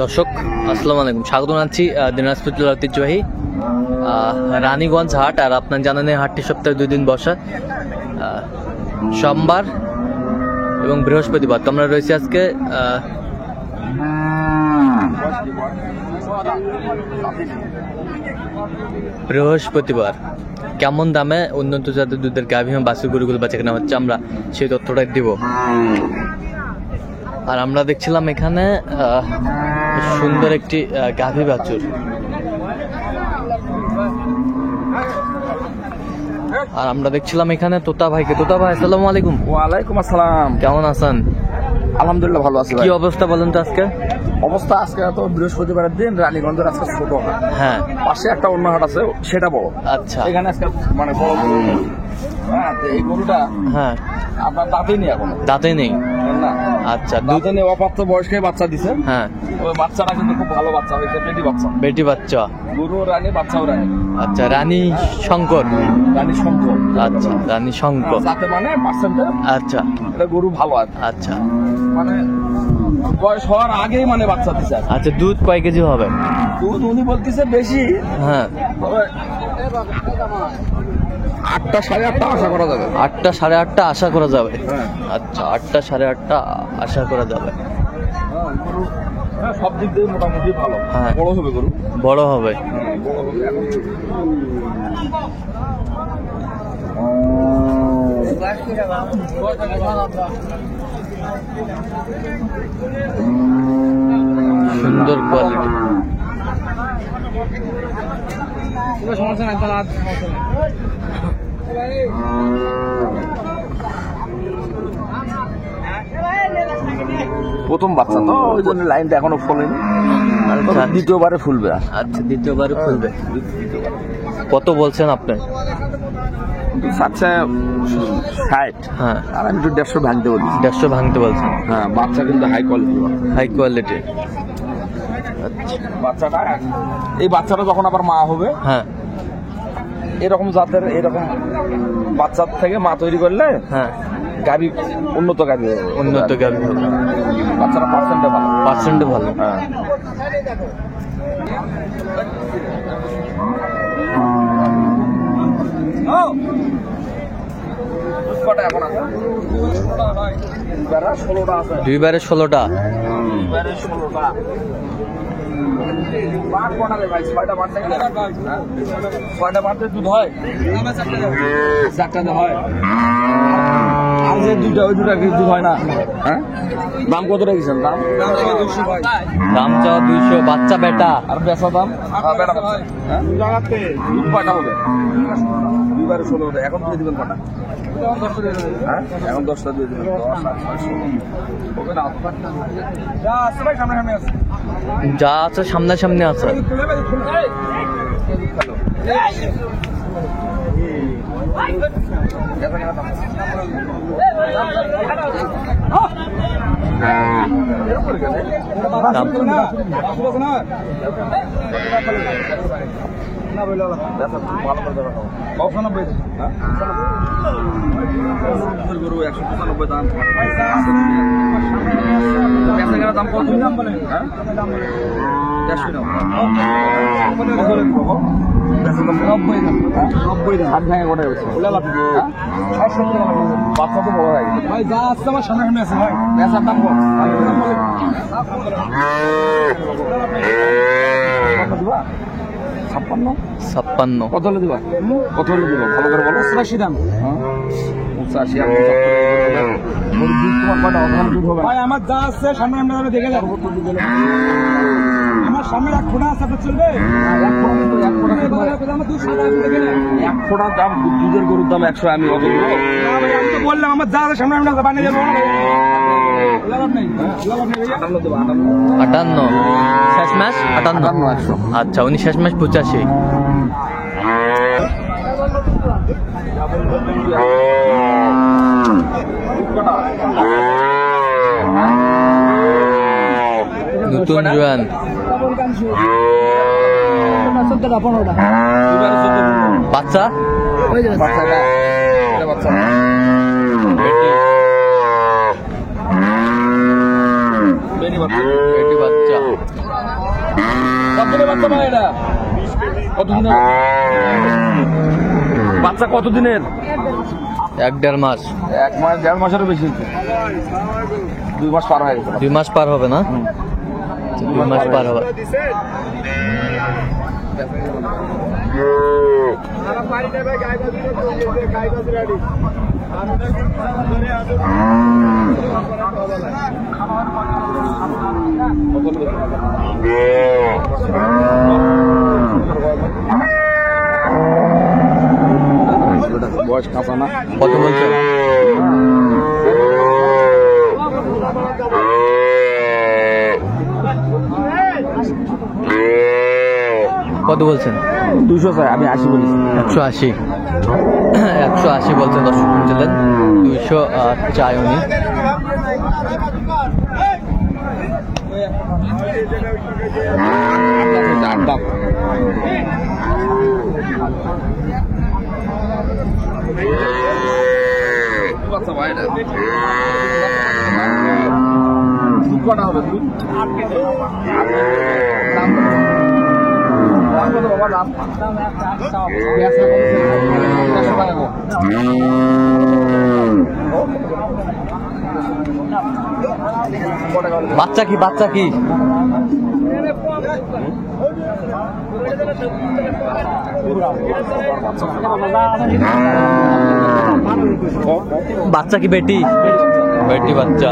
দর্শক আসসালামু আলাইকুম, স্বাগত জানাচ্ছি দিনাজপুর জেলার ঐতিহ্যবাহী রানীগঞ্জ হাট। আর আপনার জানেন এই হাটটি সপ্তাহে 2 দিন বসা, সোমবার এবং বৃহস্পতিবার। তো আমরা রয়েছি আজকে বৃহস্পতিবার। কেমন দামে উন্নত জাতের দুধের গাভী এবং বাছুর গরুগুলো বেচাকেনা হচ্ছে, আমরা সেই তথ্যটাই দিব। আর আমরা দেখছিলাম এখানে সুন্দর একটি গাভী বাছুর। আর আমরা দেখছিলাম এখানে তোতা ভাইকে। তোতা ভাই আসসালামু আলাইকুম। ওয়ালাইকুম আসসালাম। কেমন আছেন? আলহামদুলিল্লাহ ভালো আছি। কি অবস্থা বলেন তো আজকে? অবস্থা আজকে তো বৃহস্পতিবারের দিন, রানীগঞ্জের আজকে ছোট হাট। হ্যাঁ, পাশে একটা অন্য হাট আছে, সেটা বড়। আচ্ছা, এখানে আজকে মানে বড় গরু। হ্যাঁ, তো এই গরুটা হ্যাঁ আপনার দাঁতেই নেই এখনো। দাঁতে নেই? না, আচ্ছা, দাঁতে নেই, অপ্রাপ্ত বয়স্কে বাচ্চা দিছে। হ্যাঁ, ওই বাচ্চাটা কিন্তু খুব ভালো বাচ্চা হয়েছে, বেটি বাচ্চা। বেটি বাচ্চা। গরু রানী, বাচ্চাও রানী। আচ্ছা, রানী শঙ্কর। রানী শঙ্কর। আচ্ছা, রানী শঙ্কর। যাতে মানে পার্সেন্টে আচ্ছা, এটা গরু ভালো আছে। আচ্ছা, মানে বয়স হওয়ার আগেই মানে বাচ্চা দিছে। আচ্ছা, দুধ কয় কেজি হবে? দুধ উনি বলতেছে বেশি। হ্যাঁ, তবে 8টা সাড়ে 8টা আশা করা যাবে। 8টা সাড়ে 8টা আশা করা যাবে। হ্যাঁ। আচ্ছা, 8টা সাড়ে 8টা আশা করা যাবে। গরু সব দিক দিয়ে মোটামুটি ভালো। হ্যাঁ। বড় হবে গরু। বড় হবে। বড় হবে এখন। সুন্দর কোয়ালিটি। সমস্যা নাই তাহলে। প্রথম বাচ্চা তো, ওই জন্য লাইনটা এখনো ফোলেনি। দ্বিতীয়বারে ফুলবে। আচ্ছা, দ্বিতীয়বারে খুলবে। কত বলছেন আপনি? আচ্ছা 60। হ্যাঁ, আর আমি একটু 150 ভাঙতে বলি। 150 ভাঙতে বলছেন? হ্যাঁ, বাচ্চা কিন্তু হাই কোয়ালিটি। High quality. বাচ্চাটা, এই বাচ্চাটা যখন আবার মা হবে, হ্যাঁ, এরকম জাতের এরকম বাচ্চার থেকে মা তৈরি করলে হ্যাঁ, গাভী উন্নত গাভী হবে। উন্নত গাভী হবে। বাচ্চারা পার্সেন্টে ভালো। পার্সেন্টে ভালো। হ্যাঁ। এখন আছে 16টা আছে। 2বারে 16টা। 16টা। বাট কটা রে ভাই? 6টা বাট নাকি? 6টা বাটে দুধ হয়? 4টাতে হয়। আর যে দুইটা, ওই দুটা কি দুধ হয় না? হ্যাঁ, দাম কত রেখেছেন? দাম 200 ভাই। দাম চাও 200। বাচ্চা বেটা? আর বেচা দাম? বেটা বাচ্চা। হ্যাঁ, দুধ কয়টা হবে? 2বারে 16টা। এখন দিয়ে দিবেন কটা? হ্যাঁ, এখন 10টা দিয়ে দিবেন। 10 আর 6 হবে না? যা আছে ভাই সামনে সামনে আছে। যা আছে সামনাসামনি আছে। গরু 195 দাম। দাম কত? দাম বলে 150 দাম। 90 দাম। 60 ভাঙা কোটায় হচ্ছে। বাচ্চা তো বড় হয়ে গেছে ভাই। যা আসছে আমার সামনে সামনে আছে ভাই। বেচার দাম কত? দিবা 56। কত হলে দিবা? কত হলে দিবা? ভালো করে বলো। 85 দাম। 85। ভাই আমার যা আছে সামনে সামনে দেখে যাবো। আমার সামনে 1 ফোঁটা আছে, চলবে? 1 ফোঁটা দাম। দুধের গরুর দাম 100। আমি অত দিব? আমি তো বললাম আমার যা আছে সামনে সামনে বানিয়ে যাবো। 58। শেষ মাস 58। আচ্ছা, উনি শেষ মাস 85। নতুন জোয়ান। বাচ্চা? বাচ্চাটা বাচ্চা বেটি বাচ্চা। বেটি বাচ্চা। কতদিনের বাচ্চা ভাই এটা? কতদিনের বাচ্চা? কতদিনের? 1-1.5 মাস। 1 মাস 1.5 মাসেরও বেশি হচ্ছে। 2 মাস পার হয়ে গেছে। 2 মাস পার হবে না? 2 মাস পার হবে। বয়স কাঁচা না। কত বলছেন? কত বলছেন? 200 চাই, আমি 80 বলেছি। 180। 180 বলছেন দর্শক শুনছিলেন। 200 চাই উনি। বাচ্চা কি? বাচ্চা কি? বাচ্চা কি বেটি? বেটি বাচ্চা।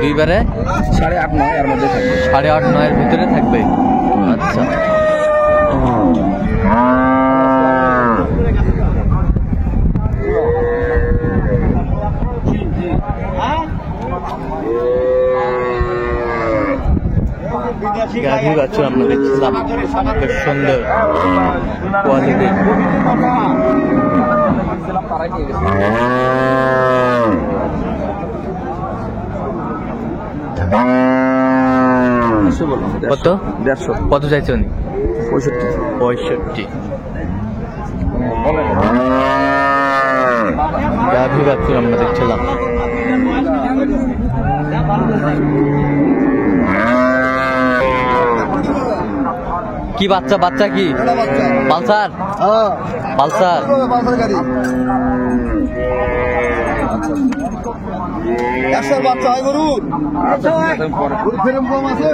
দুইবারে 8.5-9 এর মধ্যে থাকবে। 8.5-9 এর ভিতরে থাকবে। আচ্ছা। গাভী বাছুর আমরা দেখছিলাম, বেশ সুন্দর কোয়ালিটি। কত? 150। কত চাইছে উনি? 65। 65। গাভী বাছুর আমরা দেখছিলাম। কি বাচ্চা? বাচ্চা কি? পালসার? পালসার। বাচ্চা হয় গরুর ফেরম কম আছে।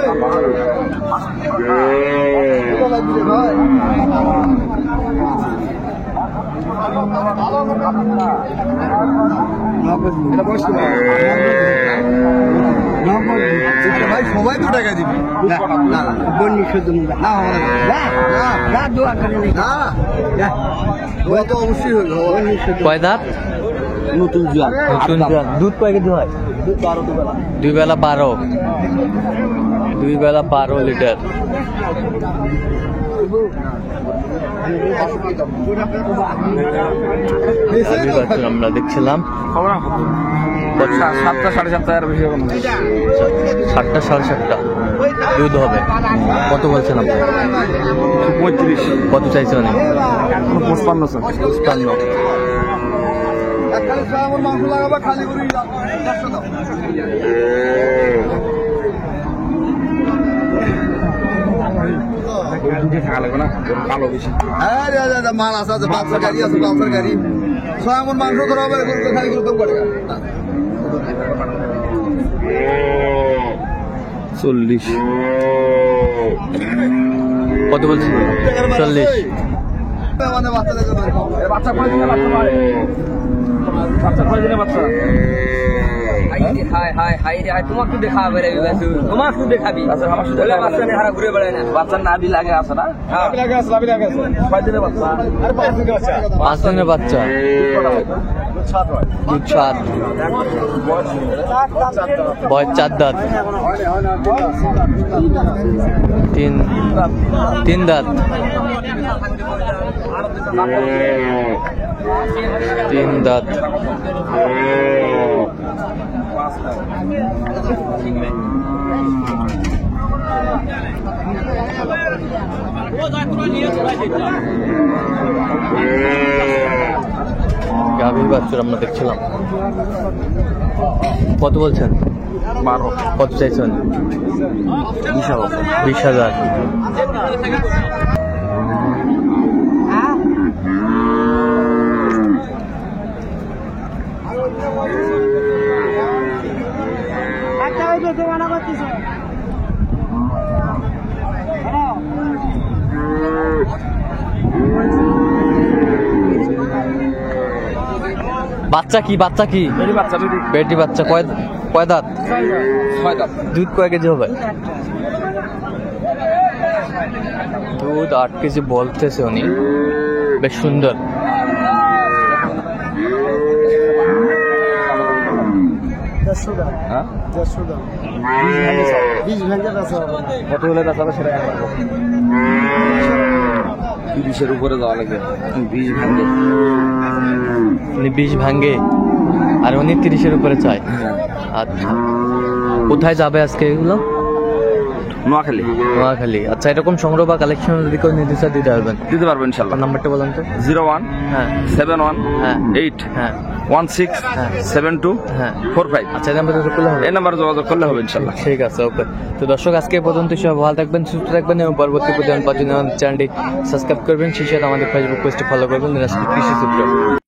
ভাই সবাই তো টাকা দিবি তো অবশ্যই হইল। কয় দাঁত? নতুন জোয়ান। নতুন জোয়ান। দুধ কয় কেজি হয়? 2 বেলা 12। 2 বেলা 12 লিটার। আমরা দেখছিলাম 7টা 7:30 এর বেশি হবে না। 7টা 7:30 দুধ হবে। কত বলছেন আপনি? 35। কত চাইছে অনেক? 55 স্যার। 55। মাংস লাগাবা খালি করে মাল আছে, বাচ্চার গাড়ি আছে, বাচ্চার গাড়ি 6 মণ মাংস ধরা হবে খালি করে 40। কত বলছেন? 40। মানে বাচ্চা করে দিনে বাচ্চা ভাই। বাচ্চা করে দিনে বাচ্চা। তোমাকে দেখাবে রে তোমার শুধু দেখাবি। আচ্ছা আমার শুধু বাচ্চা নিয়ে হারা ঘুরে বেড়ায় না। বাচ্চার নাভি লাগে আছে না? নাভি লাগে আছে। কয় দিনের বাচ্চা? 5 দিনের বাচ্চা। দুধ 7। বয়স 4 দাঁত। 3 দাঁত। 3 দাঁত। গাভীর বাছুর আমরা দেখছিলাম। কত বলছেন? 12 কত চাইছেন? 20,000। বাচ্চা কি? বাচ্চা কি? বাচ্চা যদি বেটি বাচ্চা। কয় দাঁত? 6 দাঁত। দুধ কয় কেজি হবে? দুধ 8 কেজি বলতেছে উনি। বেশ সুন্দর। হ্যাঁ 20 ভেঙে আছে কত হলে তাছাড়া সেটা একবার 30-এর উপরে যাওয়া লাগে। 20 ভাঙে। উনি 20 ভাঙ্গে আর উনি 30-এর উপরে চায়। আচ্ছা, কোথায় যাবে আজকে এগুলো? নোয়াখালী। নোয়াখালী। আচ্ছা, এরকম সংগ্রহ বা কালেকশন যদি কেউ নির্দিষ্ট দিতে পারবেন? দিতে পারবো ইনশাল্লাহ। নাম্বারটা বলেন তো। 01 হ্যাঁ 71 হ্যাঁ 8 হ্যাঁ 16 হ্যাঁ 72 হ্যাঁ। 45। আচ্ছা, এই নাম্বারটা যোগাযোগ করলে হবে? এই নাম্বারে যোগাযোগ করলে হবে ইনশাল্লাহ। ঠিক আছে, ওকে। তো দর্শক, আজকে এই পর্যন্ত। সব ভালো থাকবেন, সুস্থ থাকবেন এবং পরবর্তী প্রতিদিন পাওয়ার জন্য চ্যানেলটি সাবস্ক্রাইব করবেন। সেই সাথে আমাদের ফেসবুক পেজটি ফলো করবেন, দিনাজপুর কৃষি সূত্র।